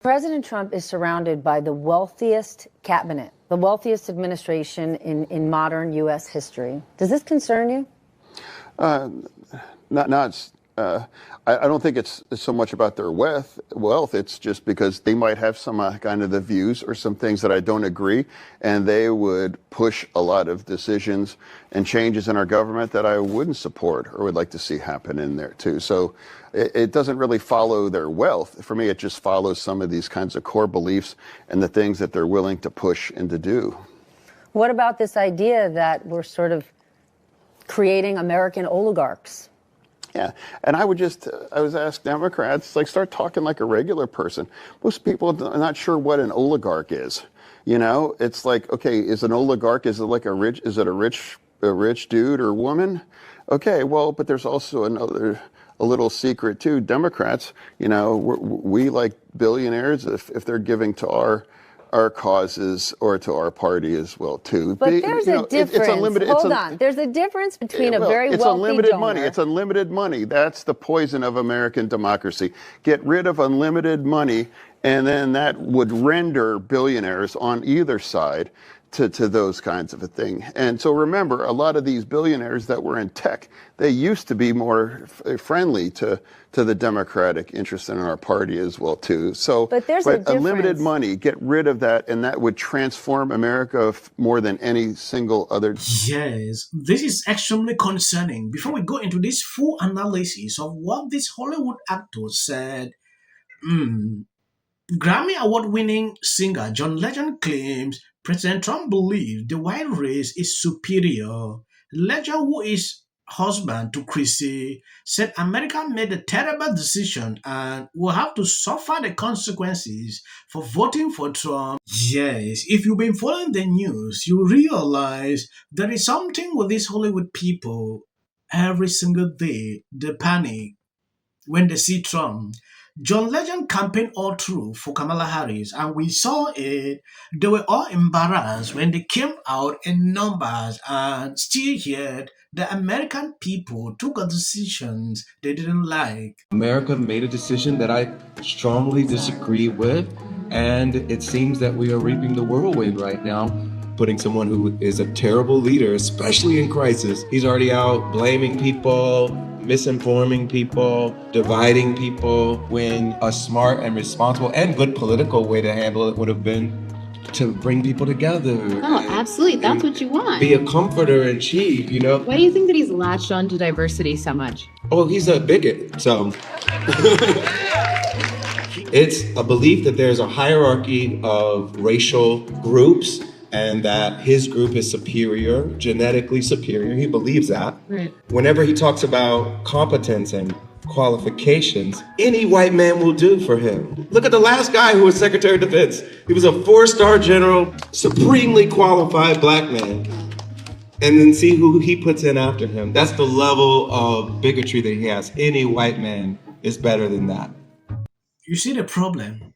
President Trump is surrounded by the wealthiest cabinet, the wealthiest administration in modern U.S. history. Does this concern you? I don't think it's so much about their wealth. It's just because they might have some kind of the views or some things that I don't agree, and they would push a lot of decisions and changes in our government that I wouldn't support or would like to see happen in there too. So it doesn't really follow their wealth. For me, it just follows some of these kinds of core beliefs and the things that they're willing to push and to do. What about this idea that we're sort of creating American oligarchs? Yeah, and I would ask Democrats, like, start talking like a regular person. Most people are not sure what an oligarch is. You know, it's like, okay, is an oligarch, is it like a rich dude or woman? Okay, well, but there's also a little secret too. Democrats, you know, we like billionaires if they're giving to our causes or to our party as well too. But there's a difference. Hold on. There's a difference between a very wealthy donor. It's unlimited money. It's unlimited money. That's the poison of American democracy. Get rid of unlimited money, and then that would render billionaires on either side to those kinds of a thing. And so remember, a lot of these billionaires that were in tech, they used to be more friendly to the Democratic interest in our party as well too. So, but unlimited money, get rid of that, and that would transform America more than any single other. Yes, this is extremely concerning. Before we go into this full analysis of what this Hollywood actor said, Grammy award-winning singer John Legend claims President Trump believes the white race is superior. Legend, who is husband to Chrissy, said America made a terrible decision and will have to suffer the consequences for voting for Trump. Yes, if you've been following the news, you realize there is something with these Hollywood people. Every single day, they panic when they see Trump. John Legend campaigned all through for Kamala Harris, and we saw it. They were all embarrassed when they came out in numbers, and still yet the American people took a decisions they didn't like. America made a decision that I strongly disagree with, and it seems that we are reaping the whirlwind right now, putting someone who is a terrible leader, especially in crisis. He's already out blaming people, misinforming people, dividing people, when a smart and responsible and good political way to handle it would have been to bring people together. Oh, absolutely. That's what you want. Be a comforter in chief, you know? Why do you think that he's latched on to diversity so much? Oh, he's a bigot, so. It's a belief that there's a hierarchy of racial groups and that his group is superior, genetically superior. He believes that. Right. Whenever he talks about competence and qualifications, any white man will do for him. Look at the last guy who was Secretary of Defense. He was a 4-star general, supremely qualified black man. And then see who he puts in after him. That's the level of bigotry that he has. Any white man is better than that. You see the problem?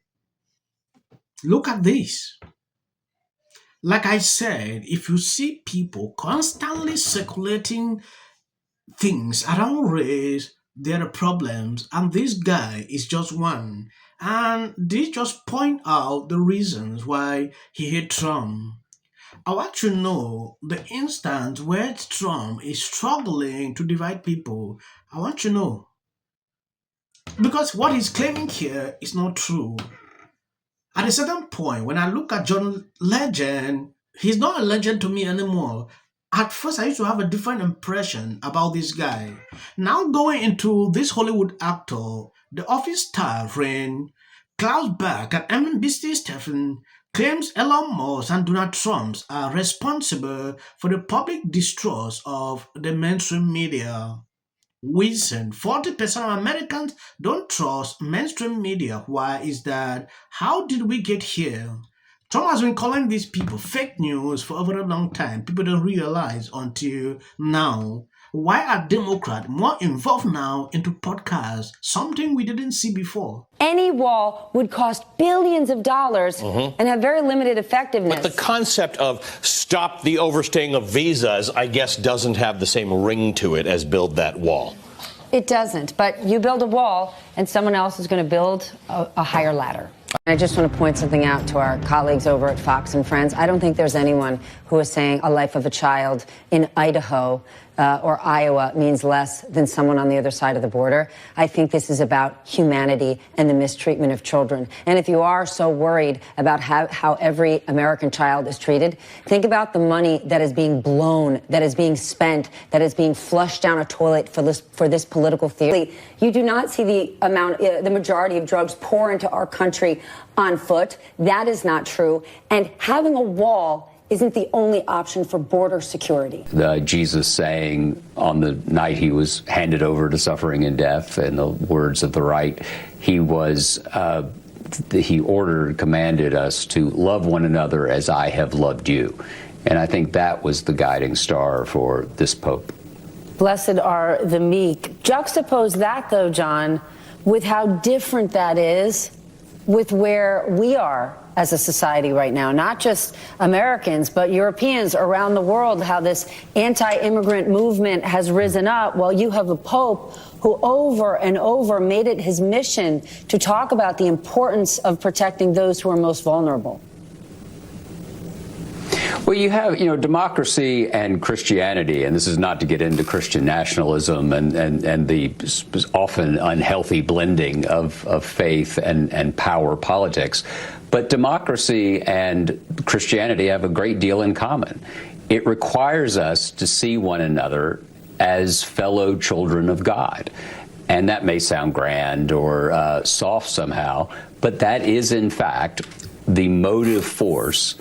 Look at this. Like I said, if you see people constantly circulating things around race, there are problems, and this guy is just one. And they just point out the reasons why he hates Trump. I want to know the instance where Trump is struggling to divide people. I want to know. Because what he's claiming here is not true. At a certain point, when I look at John Legend, he's not a legend to me anymore. At first, I used to have a different impression about this guy. Now going into this Hollywood actor, the office star Rainn Wilson and MSNBC Stephen claims Elon Musk and Donald Trump are responsible for the public distrust of the mainstream media. Wilson, 40% of Americans don't trust mainstream media. Why is that? How did we get here? Trump has been calling these people fake news for a very long time. People don't realize until now. Why are Democrats more involved now into podcasts? Something we didn't see before. Any wall would cost billions of dollars and have very limited effectiveness. But the concept of stop the overstaying of visas, I guess, doesn't have the same ring to it as build that wall. It doesn't. But you build a wall and someone else is going to build a higher ladder. I just want to point something out to our colleagues over at Fox and Friends. I don't think there's anyone who is saying a life of a child in Idaho or Iowa means less than someone on the other side of the border. I think this is about humanity and the mistreatment of children. And if you are so worried about how every American child is treated, think about the money that is being blown, that is being spent, that is being flushed down a toilet for this political theory. You do not see the majority of drugs pour into our country on foot. That is not true. And having a wall isn't the only option for border security. Jesus saying on the night he was handed over to suffering and death, in the words of the right, he commanded us to love one another as I have loved you. And I think that was the guiding star for this Pope. Blessed are the meek. Juxtapose that, though, John, with how different that is with where we are as a society right now, not just Americans, but Europeans around the world, how this anti-immigrant movement has risen up. Well, you have a Pope who over and over made it his mission to talk about the importance of protecting those who are most vulnerable. Well, you have, democracy and Christianity, and this is not to get into Christian nationalism and the often unhealthy blending of faith and power politics, but democracy and Christianity have a great deal in common. It requires us to see one another as fellow children of God. And that may sound grand or soft somehow, but that is, in fact, the motive force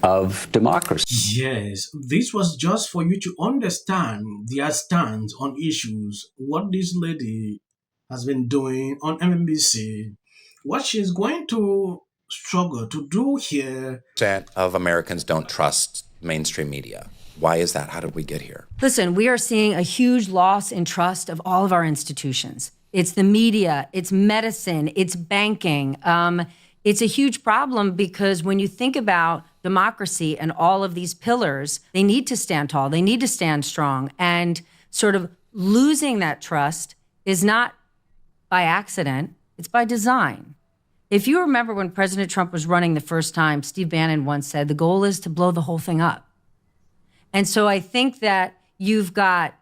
of democracy. Yes, this was just for you to understand their stance on issues, what this lady has been doing on MSNBC, what she's going to struggle to do here. Percent of Americans don't trust mainstream media. Why is that? How did we get here? Listen, we are seeing a huge loss in trust of all of our institutions. It's the media, it's medicine, it's banking. It's a huge problem because when you think about democracy and all of these pillars, they need to stand tall, they need to stand strong. And sort of losing that trust is not by accident, it's by design. If you remember when President Trump was running the first time, Steve Bannon once said, the goal is to blow the whole thing up. And so I think that you've got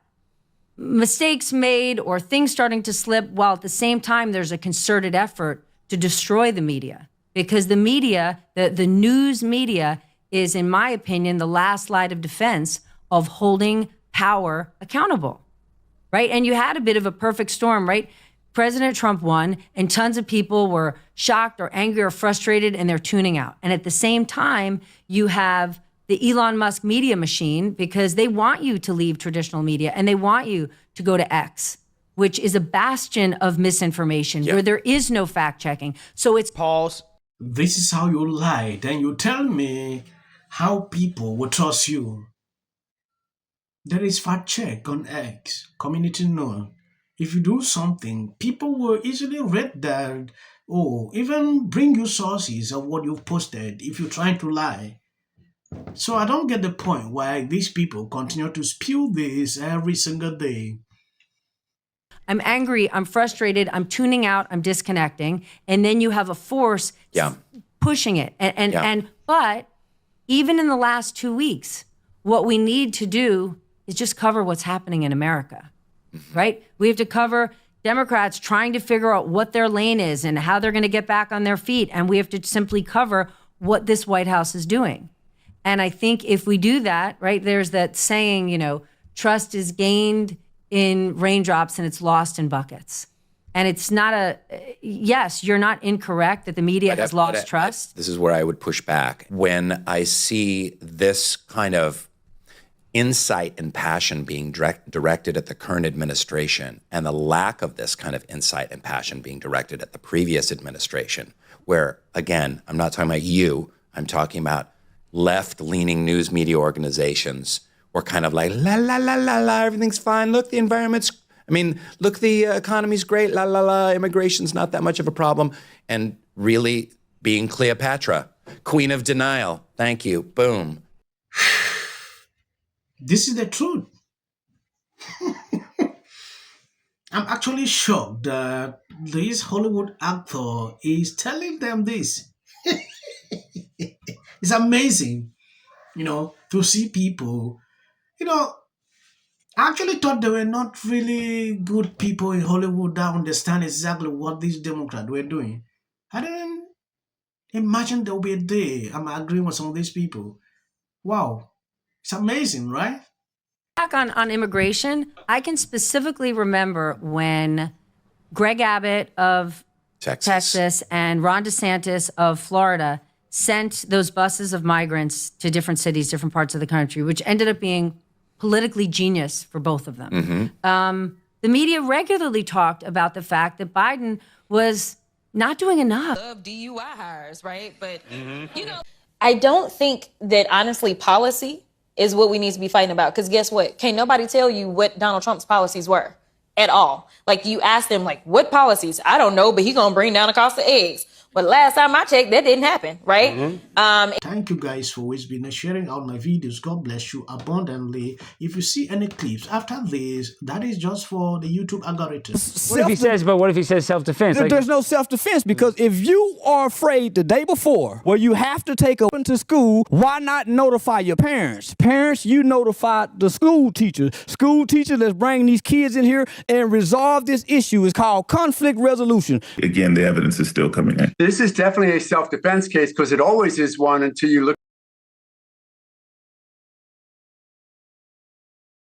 mistakes made or things starting to slip, while at the same time there's a concerted effort to destroy the media. Because the media, the news media, is, in my opinion, the last line of defense of holding power accountable, right? And you had a bit of a perfect storm, right? President Trump won, and tons of people were shocked or angry or frustrated, and they're tuning out. And at the same time, you have the Elon Musk media machine, because they want you to leave traditional media, and they want you to go to X, which is a bastion of misinformation, where there is no fact checking. So it's Pause. This is how you lie. Then you tell me how people will trust you. There is fact check on X, community known. If you do something, people will easily read that, or even bring you sources of what you've posted if you're trying to lie. So I don't get the point why these people continue to spew this every single day. I'm angry, I'm frustrated, I'm tuning out, I'm disconnecting. And then you have a force pushing it. But even in the last 2 weeks, what we need to do is just cover what's happening in America, right? We have to cover Democrats trying to figure out what their lane is and how they're going to get back on their feet. And we have to simply cover what this White House is doing. And I think if we do that, right, there's that saying, trust is gained in raindrops and it's lost in buckets. And it's not yes, you're not incorrect that the media has lost trust. This is where I would push back. When I see this kind of insight and passion being directed at the current administration, and the lack of this kind of insight and passion being directed at the previous administration, where, again, I'm not talking about you, I'm talking about left-leaning news media organizations were kind of like, la, la, la, la, la, everything's fine. Look, the economy's great, la, la, la, immigration's not that much of a problem. And really being Cleopatra, queen of denial. Thank you, boom. This is the truth. I'm actually shocked that this Hollywood actor is telling them this. It's amazing, to see people, I actually thought they were not really good people in Hollywood that understand exactly what these Democrats were doing. I didn't imagine there would be a day I'm agreeing with some of these people. Wow. It's amazing, right? Back on immigration, I can specifically remember when Greg Abbott of Texas and Ron DeSantis of Florida sent those buses of migrants to different cities, different parts of the country, which ended up being politically genius for both of them. The media regularly talked about the fact that Biden was not doing enough. Of DUI hires, right? But, I don't think that, honestly, policy is what we need to be fighting about. Because guess what? Can't nobody tell you what Donald Trump's policies were at all. Like, you ask them, like, what policies? I don't know, but he going to bring down the cost of eggs. But last time I checked, that didn't happen, right? Thank you guys for always been sharing out my videos. God bless you abundantly. If you see any clips after this, that is just for the YouTube algorithm. What if he says self-defense? There's no self-defense, because if you are afraid the day before where you have to take them to school, why not notify your parents? Parents, you notify the school teachers. School teachers, let's bring these kids in here and resolve this issue. It's called conflict resolution. Again, the evidence is still coming in. This is definitely a self-defense case, because it always is one until you look.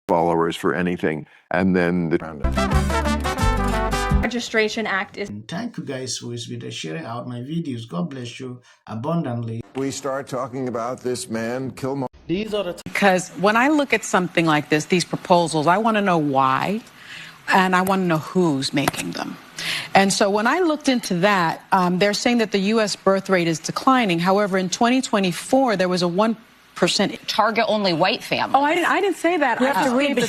Followers for anything, and then the Registration Act is. Thank you guys for always been sharing out my videos. God bless you abundantly. we start talking about this man kill. because when I look at something like this, these proposals, I want to know why, and I want to know who's making them. And so when I looked into that, they're saying that the U.S. birth rate is declining. However, in 2024, there was a 1% target only white families. Oh, I didn't say that. I have to read the